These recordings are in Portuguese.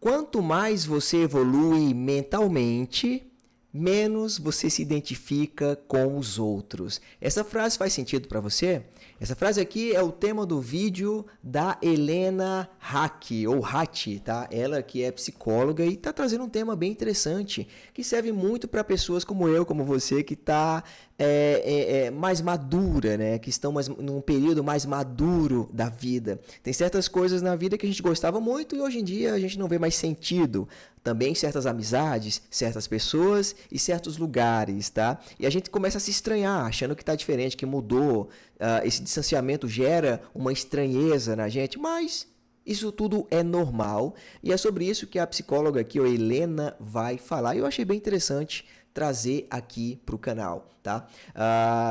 Quanto mais você evolui mentalmente, menos você se identifica com os outros. Essa frase faz sentido para você? Essa frase aqui é o tema do vídeo da Helena Hack, ou Hatch, tá? Ela que é psicóloga e está trazendo um tema bem interessante, que serve muito para pessoas como eu, como você, que está mais madura, né? Que estão num período mais maduro da vida. Tem certas coisas na vida que a gente gostava muito e hoje em dia a gente não vê mais sentido. Também certas amizades, certas pessoas e certos lugares, tá? E a gente começa a se estranhar, achando que está diferente, que mudou. Esse distanciamento gera uma estranheza na gente, mas isso tudo é normal. E é sobre isso que a psicóloga aqui, a Helena, vai falar. E eu achei bem interessante trazer aqui para o canal, tá?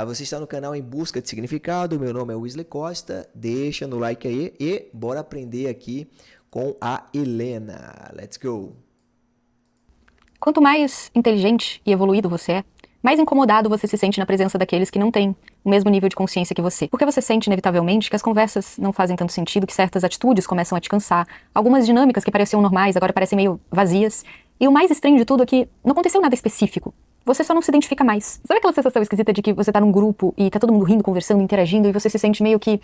Você está no canal Em Busca de Significado, meu nome é Wesley Costa, deixa no like aí e bora aprender aqui com a Helena. Let's go! Quanto mais inteligente e evoluído você é, mais incomodado você se sente na presença daqueles que não têm o mesmo nível de consciência que você. Porque você sente, inevitavelmente, que as conversas não fazem tanto sentido, que certas atitudes começam a te cansar, algumas dinâmicas que pareciam normais agora parecem meio vazias. E o mais estranho de tudo é que não aconteceu nada específico. Você só não se identifica mais. Sabe aquela sensação esquisita de que você tá num grupo e tá todo mundo rindo, conversando, interagindo, e você se sente meio que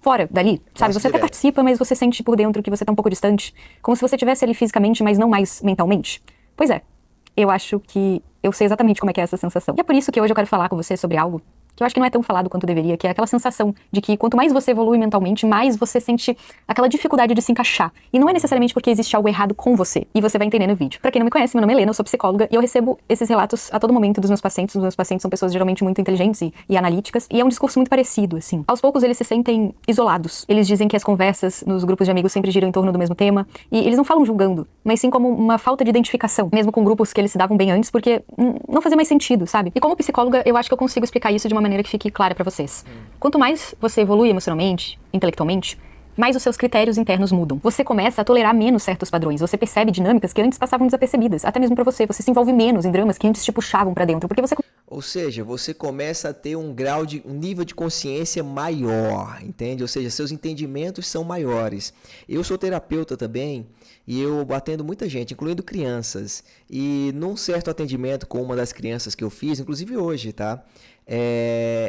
fora dali, sabe? Você até participa, mas você sente por dentro que você tá um pouco distante. Como se você estivesse ali fisicamente, mas não mais mentalmente. Pois é. Eu acho que eu sei exatamente como é que é essa sensação. E é por isso que hoje eu quero falar com você sobre algo que eu acho que não é tão falado quanto deveria, que é aquela sensação de que quanto mais você evolui mentalmente, mais você sente aquela dificuldade de se encaixar. E não é necessariamente porque existe algo errado com você. E você vai entender no vídeo. Pra quem não me conhece, meu nome é Helena, eu sou psicóloga e eu recebo esses relatos a todo momento dos meus pacientes. Os meus pacientes são pessoas geralmente muito inteligentes e analíticas. E é um discurso muito parecido, assim. Aos poucos eles se sentem isolados. Eles dizem que as conversas nos grupos de amigos sempre giram em torno do mesmo tema. E eles não falam julgando, mas sim como uma falta de identificação. Mesmo com grupos que eles se davam bem antes, porque não fazia mais sentido, sabe? E como psicóloga, eu acho que eu consigo explicar isso de uma maneira que fique clara pra vocês. Quanto mais você evolui emocionalmente, intelectualmente, mais os seus critérios internos mudam. Você começa a tolerar menos certos padrões, você percebe dinâmicas que antes passavam desapercebidas, até mesmo pra você. Você se envolve menos em dramas que antes te puxavam pra dentro, porque você... Ou seja, você começa a ter um nível de consciência maior, entende? Ou seja, seus entendimentos são maiores. Eu sou terapeuta também e eu atendo muita gente, incluindo crianças. E num certo atendimento com uma das crianças que eu fiz, inclusive hoje, tá?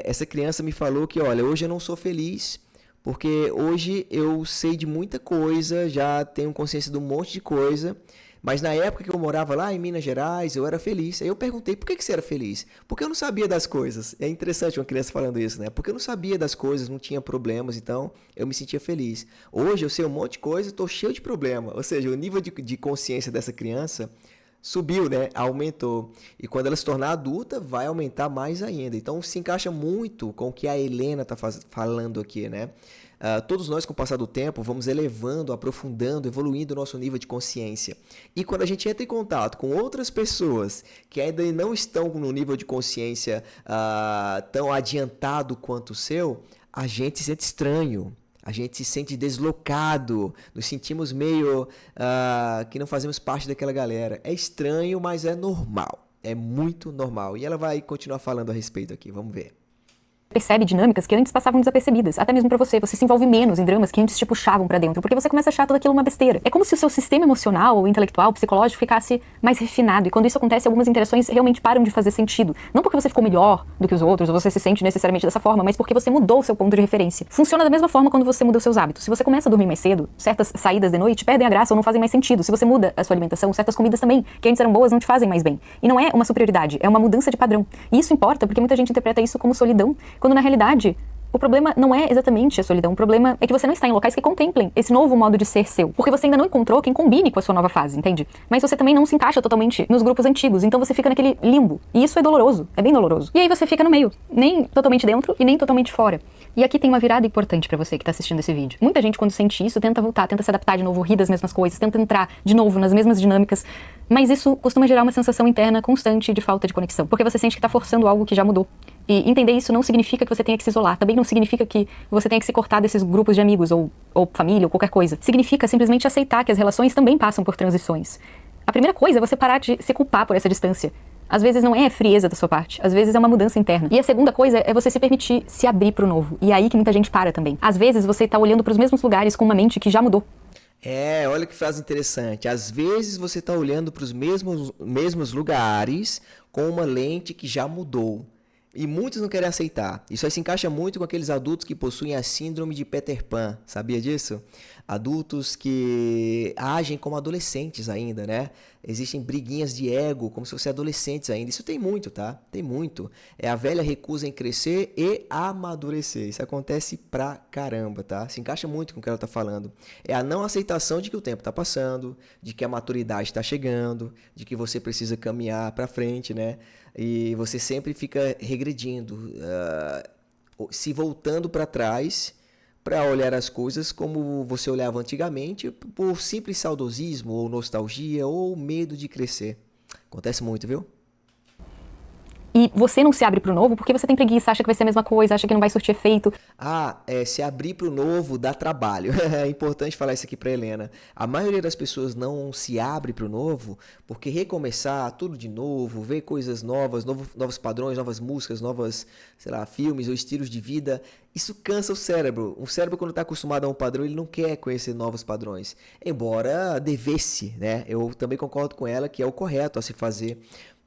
Essa criança me falou que, olha, hoje eu não sou feliz porque hoje eu sei de muita coisa, já tenho consciência de um monte de coisa, mas na época que eu morava lá em Minas Gerais, eu era feliz. Aí eu perguntei, por que você era feliz? Porque eu não sabia das coisas. É interessante uma criança falando isso, né? Porque eu não sabia das coisas, não tinha problemas, então eu me sentia feliz. Hoje eu sei um monte de coisa, estou cheio de problema. Ou seja, o nível de consciência dessa criança subiu, né? Aumentou. E quando ela se tornar adulta, vai aumentar mais ainda. Então se encaixa muito com o que a Helena está falando aqui, né? Todos nós, com o passar do tempo, vamos elevando, aprofundando, evoluindo o nosso nível de consciência. E quando a gente entra em contato com outras pessoas que ainda não estão no nível de consciência tão adiantado quanto o seu, a gente se sente estranho. A gente se sente deslocado, nos sentimos meio que não fazemos parte daquela galera. É estranho, mas é normal. É muito normal. E ela vai continuar falando a respeito aqui. Vamos ver. Percebe dinâmicas que antes passavam desapercebidas, até mesmo pra você. Você se envolve menos em dramas que antes te puxavam pra dentro, porque você começa a achar tudo aquilo uma besteira. É como se o seu sistema emocional, intelectual, psicológico ficasse mais refinado, e quando isso acontece, algumas interações realmente param de fazer sentido. Não porque você ficou melhor do que os outros, ou você se sente necessariamente dessa forma, mas porque você mudou o seu ponto de referência. Funciona da mesma forma quando você muda os seus hábitos. Se você começa a dormir mais cedo, certas saídas de noite perdem a graça ou não fazem mais sentido. Se você muda a sua alimentação, certas comidas também, que antes eram boas, não te fazem mais bem. E não é uma superioridade, é uma mudança de padrão. E isso importa porque muita gente interpreta isso como solidão, quando na realidade o problema não é exatamente a solidão, o problema é que você não está em locais que contemplem esse novo modo de ser seu, porque você ainda não encontrou quem combine com a sua nova fase, entende? Mas você também não se encaixa totalmente nos grupos antigos, então você fica naquele limbo, e isso é doloroso, é bem doloroso. E aí você fica no meio, nem totalmente dentro e nem totalmente fora. E aqui tem uma virada importante pra você que tá assistindo esse vídeo. Muita gente, quando sente isso, tenta voltar, tenta se adaptar de novo, rir das mesmas coisas, tenta entrar de novo nas mesmas dinâmicas, mas isso costuma gerar uma sensação interna constante de falta de conexão, porque você sente que tá forçando algo que já mudou. E entender isso não significa que você tenha que se isolar, também não significa que você tenha que se cortar desses grupos de amigos, ou família, ou qualquer coisa. Significa simplesmente aceitar que as relações também passam por transições. A primeira coisa é você parar de se culpar por essa distância. Às vezes não é frieza da sua parte, às vezes é uma mudança interna. E a segunda coisa é você se permitir se abrir pro novo. E é aí que muita gente para também. Às vezes você tá olhando pros mesmos lugares com uma mente que já mudou. Olha que frase interessante. Às vezes você está olhando para os mesmos lugares com uma lente que já mudou. E muitos não querem aceitar. Isso aí se encaixa muito com aqueles adultos que possuem a síndrome de Peter Pan. Sabia disso? Adultos que agem como adolescentes ainda, né? Existem briguinhas de ego, como se fossem adolescentes ainda. Isso tem muito, tá? Tem muito. É a velha recusa em crescer e amadurecer. Isso acontece pra caramba, tá? Se encaixa muito com o que ela tá falando. É a não aceitação de que o tempo tá passando, de que a maturidade está chegando, de que você precisa caminhar pra frente, né? E você sempre fica regredindo, se voltando para trás para olhar as coisas como você olhava antigamente, por simples saudosismo, ou nostalgia, ou medo de crescer. Acontece muito, viu? E você não se abre pro novo porque você tem preguiça, acha que vai ser a mesma coisa, acha que não vai surtir efeito. Se abrir para o novo dá trabalho. É importante falar isso aqui para Helena. A maioria das pessoas não se abre para o novo porque recomeçar tudo de novo, ver coisas novas, novos padrões, novas músicas, novas, sei lá, filmes ou estilos de vida, isso cansa o cérebro. O cérebro, quando está acostumado a um padrão, ele não quer conhecer novos padrões. Embora devesse, né? Eu também concordo com ela que é o correto a se fazer.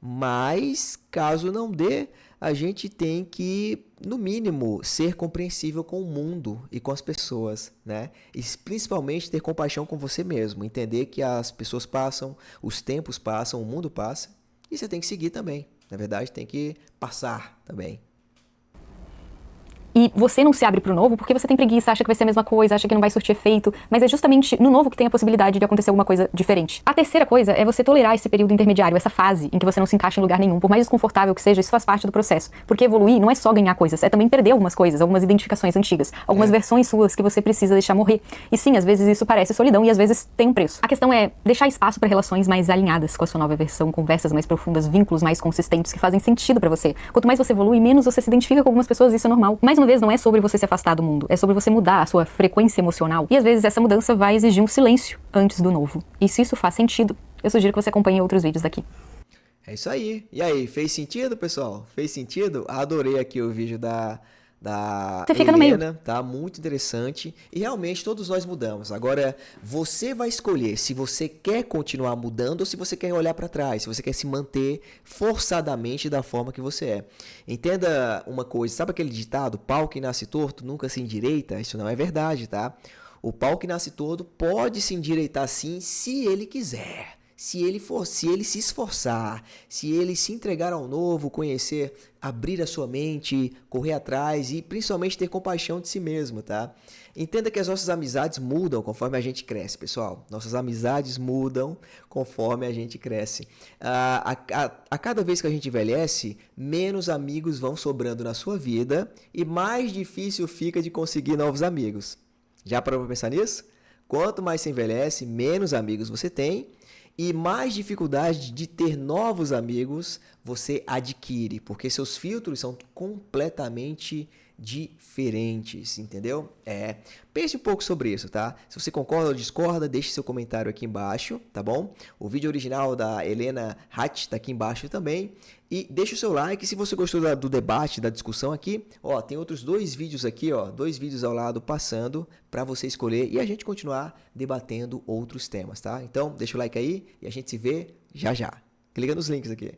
Mas, caso não dê, a gente tem que, no mínimo, ser compreensível com o mundo e com as pessoas, né? E principalmente ter compaixão com você mesmo, entender que as pessoas passam, os tempos passam, o mundo passa, e você tem que seguir também. Na verdade, tem que passar também. E você não se abre pro novo porque você tem preguiça, acha que vai ser a mesma coisa, acha que não vai surtir efeito, mas é justamente no novo que tem a possibilidade de acontecer alguma coisa diferente. A terceira coisa é você tolerar esse período intermediário, essa fase em que você não se encaixa em lugar nenhum, por mais desconfortável que seja, isso faz parte do processo. Porque evoluir não é só ganhar coisas, é também perder algumas coisas, algumas identificações antigas, algumas versões suas que você precisa deixar morrer. E sim, às vezes isso parece solidão e às vezes tem um preço. A questão é deixar espaço para relações mais alinhadas com a sua nova versão, conversas mais profundas, vínculos mais consistentes que fazem sentido para você. Quanto mais você evolui, menos você se identifica com algumas pessoas, isso é normal. Mais uma vez, não é sobre você se afastar do mundo, é sobre você mudar a sua frequência emocional. E às vezes essa mudança vai exigir um silêncio antes do novo. E se isso faz sentido, eu sugiro que você acompanhe outros vídeos daqui. É isso aí. E aí, fez sentido, pessoal? Fez sentido? Adorei aqui o vídeo da Você fica no meio. Helena, tá? Muito interessante. E realmente todos nós mudamos. Agora, você vai escolher se você quer continuar mudando ou se você quer olhar para trás, se você quer se manter forçadamente da forma que você é. Entenda uma coisa, sabe aquele ditado, pau que nasce torto nunca se endireita? Isso não é verdade, tá? O pau que nasce torto pode se endireitar sim, se ele quiser. Se ele se esforçar, se ele se entregar ao novo, conhecer, abrir a sua mente, correr atrás e principalmente ter compaixão de si mesmo, tá? Entenda que as nossas amizades mudam conforme a gente cresce, pessoal. Nossas amizades mudam conforme a gente cresce. A cada vez que a gente envelhece, menos amigos vão sobrando na sua vida e mais difícil fica de conseguir novos amigos. Já parou para pensar nisso? Quanto mais você envelhece, menos amigos você tem e mais dificuldade de ter novos amigos você adquire, porque seus filtros são completamente diferentes, entendeu? Pense um pouco sobre isso, tá? Se você concorda ou discorda, deixe seu comentário aqui embaixo, tá bom? O vídeo original da Helena Hatt tá aqui embaixo também. E deixa o seu like se você gostou do debate, da discussão aqui. Ó, tem outros 2 vídeos aqui, ó, 2 vídeos ao lado passando para você escolher e a gente continuar debatendo outros temas, tá? Então, deixa o like aí e a gente se vê já já. Clica nos links aqui.